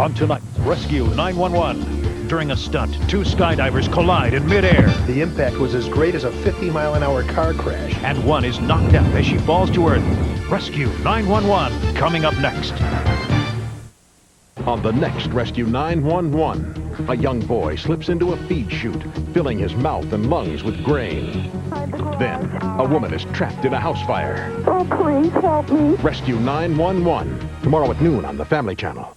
On tonight's Rescue 911. During a stunt, two skydivers collide in midair. The impact was as great as a 50-mile-an-hour car crash. And one is knocked out as she falls to earth. Rescue 911, coming up next. On the next Rescue 911, a young boy slips into a feed chute, filling his mouth and lungs with grain. Then, a woman is trapped in a house fire. Oh, please help me. Rescue 911, tomorrow at noon on the Family Channel.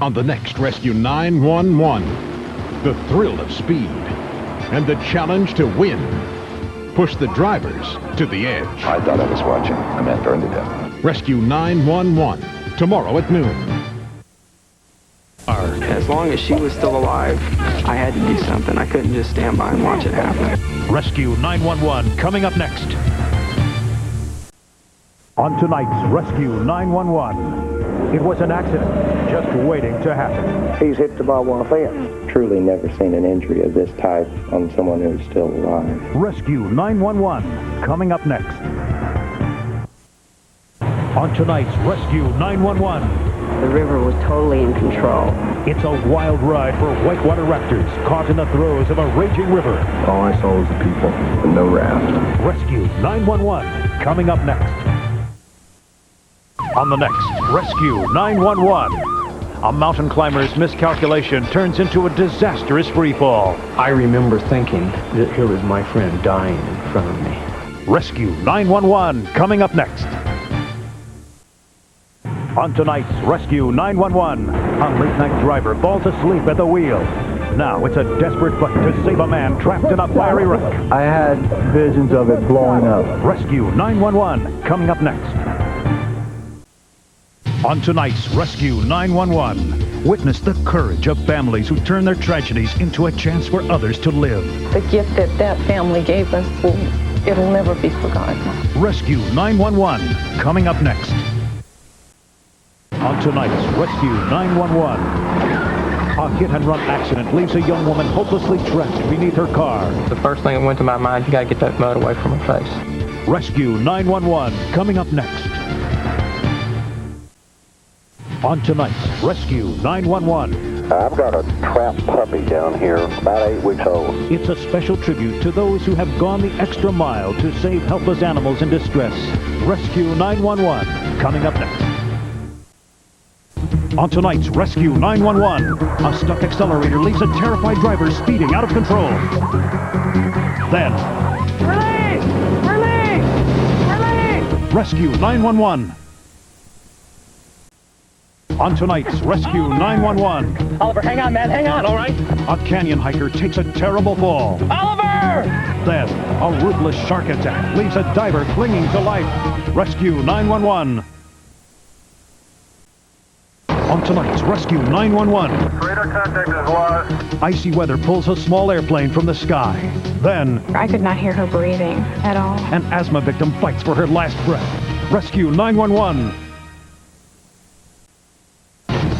On the next Rescue 911, the thrill of speed and the challenge to win. Push the drivers to the edge. I thought I was watching a man burn to death. Rescue 911, tomorrow at noon. As long as she was still alive, I had to do something. I couldn't just stand by and watch it happen. Rescue 911, coming up next. On tonight's Rescue 911, it was an accident just waiting to happen. He's hit the barbed wire fence. Truly never seen an injury of this type on someone who's still alive. Rescue 911, coming up next. On tonight's Rescue 911, the river was totally in control. it's a wild ride for whitewater raptors caught in the throes of a raging river. All I saw was the people, and no raft. Rescue 911, coming up next. On the next Rescue 911, a mountain climber's miscalculation turns into a disastrous freefall. I remember thinking that here was my friend dying in front of me. Rescue 911, coming up next. On tonight's Rescue 911, a late-night driver falls asleep at the wheel. Now it's a desperate fight to save a man trapped in a fiery wreck. I had visions of it blowing up. Rescue 911, coming up next. On tonight's Rescue 911, witness the courage of families who turn their tragedies into a chance for others to live. The gift that that family gave us, it'll never be forgotten. Rescue 911, coming up next. On tonight's Rescue 911, a hit-and-run accident leaves a young woman hopelessly trapped beneath her car. The first thing that went to my mind, you gotta get that mud away from her face. Rescue 911, coming up next. On tonight's Rescue 911. I've got a trapped puppy down here, about 8 weeks old. It's a special tribute to those who have gone the extra mile to save helpless animals in distress. Rescue 911, coming up next. On tonight's Rescue 911, a stuck accelerator leaves a terrified driver speeding out of control. Then, Release! Release! Release! Rescue 911. On tonight's Rescue 911. Oliver, hang on, man, hang on, all right? A canyon hiker takes a terrible fall. Oliver! Then, a ruthless shark attack leaves a diver clinging to life. Rescue 911. On tonight's Rescue 911. Radar contact is lost. Icy weather pulls a small airplane from the sky. Then, I could not hear her breathing at all. An asthma victim fights for her last breath. Rescue 911.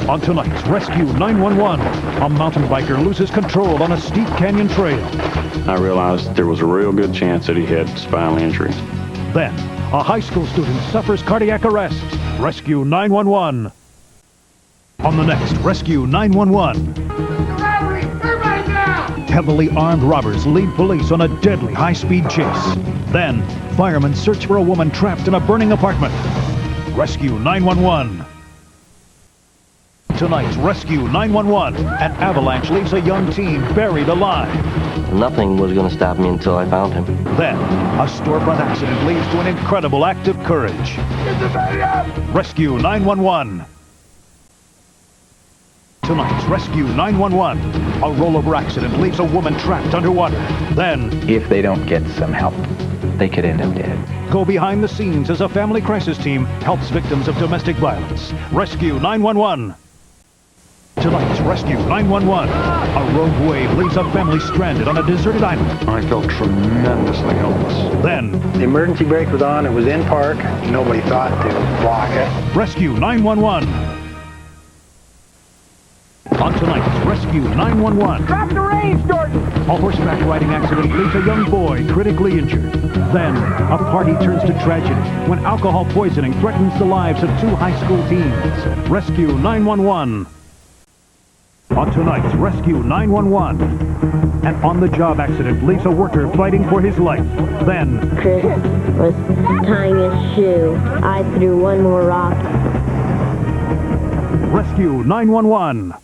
On tonight's Rescue 911, a mountain biker loses control on a steep canyon trail. I realized there was a real good chance that he had spinal injuries. Then, a high school student suffers cardiac arrest. Rescue 911. On the next Rescue 911, Robbery! Everybody down! heavily armed robbers lead police on a deadly high-speed chase. Then, firemen search for a woman trapped in a burning apartment. Rescue 911. Tonight's Rescue 911, an avalanche leaves a young teen buried alive. Nothing was going to stop me until I found him. Then, a storefront accident leads to an incredible act of courage. Get the baby up! Rescue 911. Tonight's Rescue 911, a rollover accident leaves a woman trapped underwater. Then, if they don't get some help, they could end up dead. Go behind the scenes as a family crisis team helps victims of domestic violence. Rescue 911. Tonight's Rescue 911, a rogue wave leaves a family stranded on a deserted island. I felt tremendously helpless. Then, The emergency brake was on, it was in park, nobody thought to block it. Rescue 911. On tonight's Rescue 911. Drop the reins, Jordan! A horseback riding accident leaves a young boy critically injured. Then, a party turns to tragedy when alcohol poisoning threatens the lives of two high school teens. Rescue 911. On tonight's Rescue 911. An on-the-job accident leaves a worker fighting for his life. Then, Chris was tying his shoe. I threw one more rock. Rescue 911.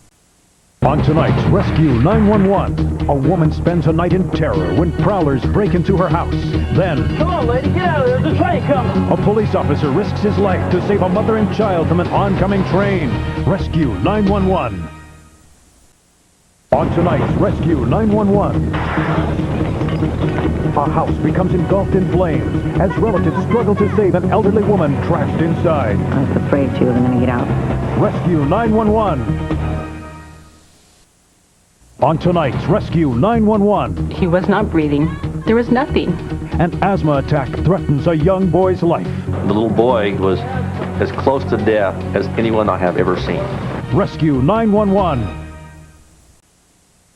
On tonight's Rescue 911, a woman spends a night in terror when prowlers break into her house. Then, Come on, lady, get out of there. There's a train coming. a police officer risks his life to save a mother and child from an oncoming train. Rescue 911. On tonight's Rescue 911, a house becomes engulfed in flames as relatives struggle to save an elderly woman trapped inside. I was afraid she wasn't going to get out. Rescue 911. On tonight's Rescue 911, He was not breathing. There was nothing. an asthma attack threatens a young boy's life. The little boy was as close to death as anyone I have ever seen. Rescue 911.